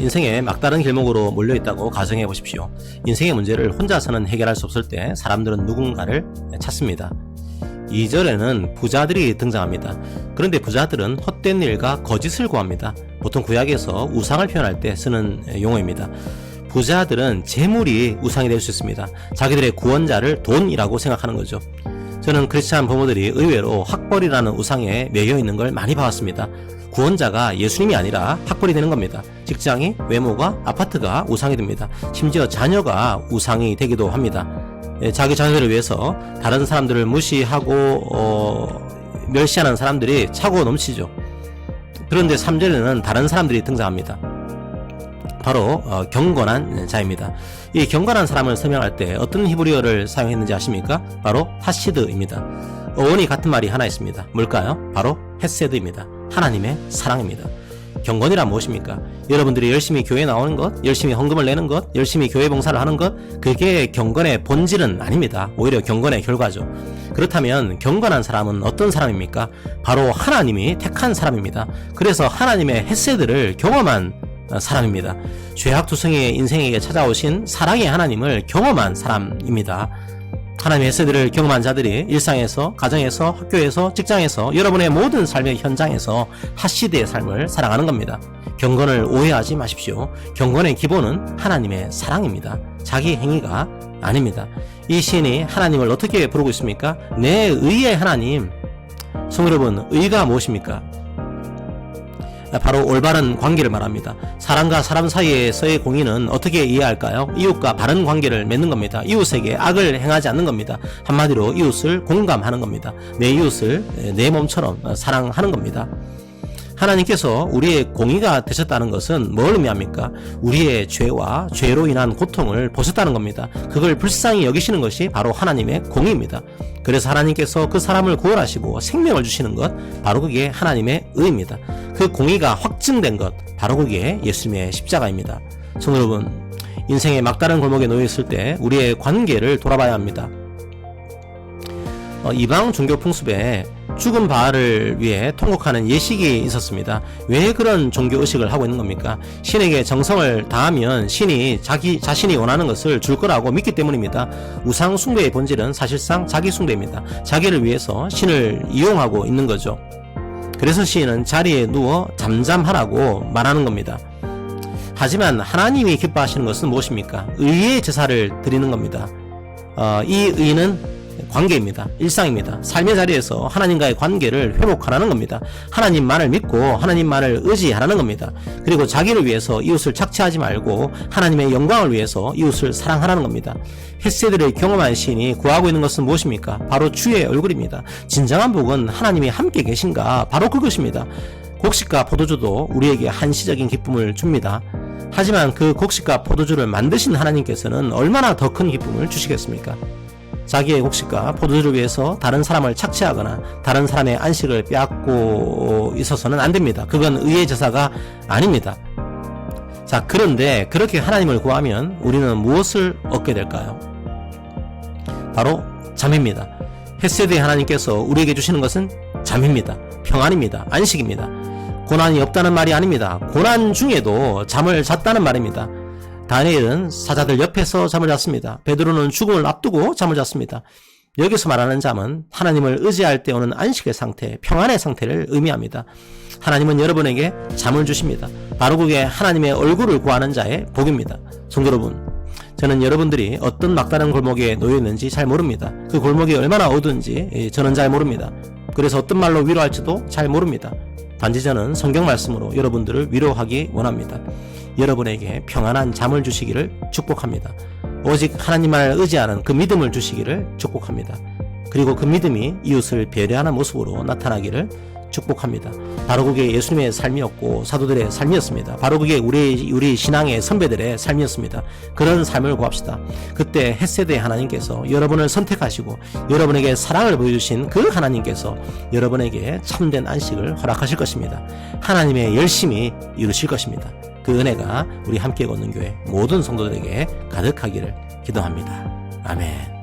인생의 막다른 길목으로 몰려있다고 가정해 보십시오. 인생의 문제를 혼자서는 해결할 수 없을 때 사람들은 누군가를 찾습니다. 2절에는 부자들이 등장합니다. 그런데 부자들은 헛된 일과 거짓을 구합니다. 보통 구약에서 우상을 표현할 때 쓰는 용어입니다. 부자들은 재물이 우상이 될 수 있습니다. 자기들의 구원자를 돈이라고 생각하는 거죠. 저는 크리스찬 부모들이 의외로 학벌이라는 우상에 매여 있는 걸 많이 봐왔습니다. 구원자가 예수님이 아니라 학벌이 되는 겁니다. 직장이, 외모가, 아파트가 우상이 됩니다. 심지어 자녀가 우상이 되기도 합니다. 자기 자녀들을 위해서 다른 사람들을 무시하고 멸시하는 사람들이 차고 넘치죠. 그런데 3절에는 다른 사람들이 등장합니다. 바로 경건한 자입니다. 이 경건한 사람을 설명할 때 어떤 히브리어를 사용했는지 아십니까? 바로 하시드입니다. 어원이 같은 말이 하나 있습니다. 뭘까요? 바로 헤세드입니다. 하나님의 사랑입니다. 경건이란 무엇입니까? 여러분들이 열심히 교회에 나오는 것, 열심히 헌금을 내는 것, 열심히 교회 봉사를 하는 것, 그게 경건의 본질은 아닙니다. 오히려 경건의 결과죠. 그렇다면 경건한 사람은 어떤 사람입니까? 바로 하나님이 택한 사람입니다. 그래서 하나님의 헤세드를 경험한 사람입니다. 죄악투성이의 인생에게 찾아오신 사랑의 하나님을 경험한 사람입니다. 하나님의 헤세드를 경험한 자들이 일상에서, 가정에서, 학교에서, 직장에서, 여러분의 모든 삶의 현장에서 하시드의 삶을 살아가는 겁니다. 경건을 오해하지 마십시오. 경건의 기본은 하나님의 사랑입니다. 자기 행위가 아닙니다. 이 시인이 하나님을 어떻게 부르고 있습니까? 내 의의 하나님. 성도 여러분, 의가 무엇입니까? 바로 올바른 관계를 말합니다. 사람과 사람 사이에서의 공의는 어떻게 이해할까요? 이웃과 바른 관계를 맺는 겁니다. 이웃에게 악을 행하지 않는 겁니다. 한마디로 이웃을 공감하는 겁니다. 내 이웃을 내 몸처럼 사랑하는 겁니다. 하나님께서 우리의 공의가 되셨다는 것은 뭘 의미합니까? 우리의 죄와 죄로 인한 고통을 보셨다는 겁니다. 그걸 불쌍히 여기시는 것이 바로 하나님의 공의입니다. 그래서 하나님께서 그 사람을 구원하시고 생명을 주시는 것, 바로 그게 하나님의 의입니다. 그 공의가 확증된 것, 바로 그게 예수님의 십자가입니다. 성도 여러분, 인생의 막다른 골목에 놓여 있을 때 우리의 관계를 돌아봐야 합니다. 이방 종교 풍습에 죽은 바알을 위해 통곡하는 예식이 있었습니다. 왜 그런 종교의식을 하고 있는 겁니까? 신에게 정성을 다하면 신이 자기 자신이 원하는 것을 줄 거라고 믿기 때문입니다. 우상 숭배의 본질은 사실상 자기 숭배입니다. 자기를 위해서 신을 이용하고 있는 거죠. 그래서 시인은 자리에 누워 잠잠하라고 말하는 겁니다. 하지만 하나님이 기뻐하시는 것은 무엇입니까? 의의 제사를 드리는 겁니다. 이 의는 관계입니다. 일상입니다. 삶의 자리에서 하나님과의 관계를 회복하라는 겁니다. 하나님만을 믿고 하나님만을 의지하라는 겁니다. 그리고 자기를 위해서 이웃을 착취하지 말고 하나님의 영광을 위해서 이웃을 사랑하라는 겁니다. 헤세드를 경험한 시인이 구하고 있는 것은 무엇입니까? 바로 주의 얼굴입니다. 진정한 복은 하나님이 함께 계신가? 바로 그것입니다. 곡식과 포도주도 우리에게 한시적인 기쁨을 줍니다. 하지만 그 곡식과 포도주를 만드신 하나님께서는 얼마나 더 큰 기쁨을 주시겠습니까? 자기의 곡식과 포도주를 위해서 다른 사람을 착취하거나 다른 사람의 안식을 빼앗고 있어서는 안 됩니다. 그건 의의 제사가 아닙니다. 자, 그런데 그렇게 하나님을 구하면 우리는 무엇을 얻게 될까요? 바로 잠입니다. 헤세드의 하나님께서 우리에게 주시는 것은 잠입니다. 평안입니다. 안식입니다. 고난이 없다는 말이 아닙니다. 고난 중에도 잠을 잤다는 말입니다. 다니엘은 사자들 옆에서 잠을 잤습니다. 베드로는 죽음을 앞두고 잠을 잤습니다. 여기서 말하는 잠은 하나님을 의지할 때 오는 안식의 상태, 평안의 상태를 의미합니다. 하나님은 여러분에게 잠을 주십니다. 바로 그게 하나님의 얼굴을 구하는 자의 복입니다. 성도 여러분, 저는 여러분들이 어떤 막다른 골목에 놓여 있는지 잘 모릅니다. 그 골목이 얼마나 어두운지 저는 잘 모릅니다. 그래서 어떤 말로 위로할지도 잘 모릅니다. 단지 저는 성경 말씀으로 여러분들을 위로하기 원합니다. 여러분에게 평안한 잠을 주시기를 축복합니다. 오직 하나님만을 의지하는 그 믿음을 주시기를 축복합니다. 그리고 그 믿음이 이웃을 배려하는 모습으로 나타나기를 축복합니다. 바로 그게 예수님의 삶이었고 사도들의 삶이었습니다. 바로 그게 우리 신앙의 선배들의 삶이었습니다. 그런 삶을 구합시다. 그때 헤세드의 하나님께서 여러분을 선택하시고 여러분에게 사랑을 보여주신 그 하나님께서 여러분에게 참된 안식을 허락하실 것입니다. 하나님의 열심히 이루실 것입니다. 그 은혜가 우리 함께 걷는 교회 모든 성도들에게 가득하기를 기도합니다. 아멘.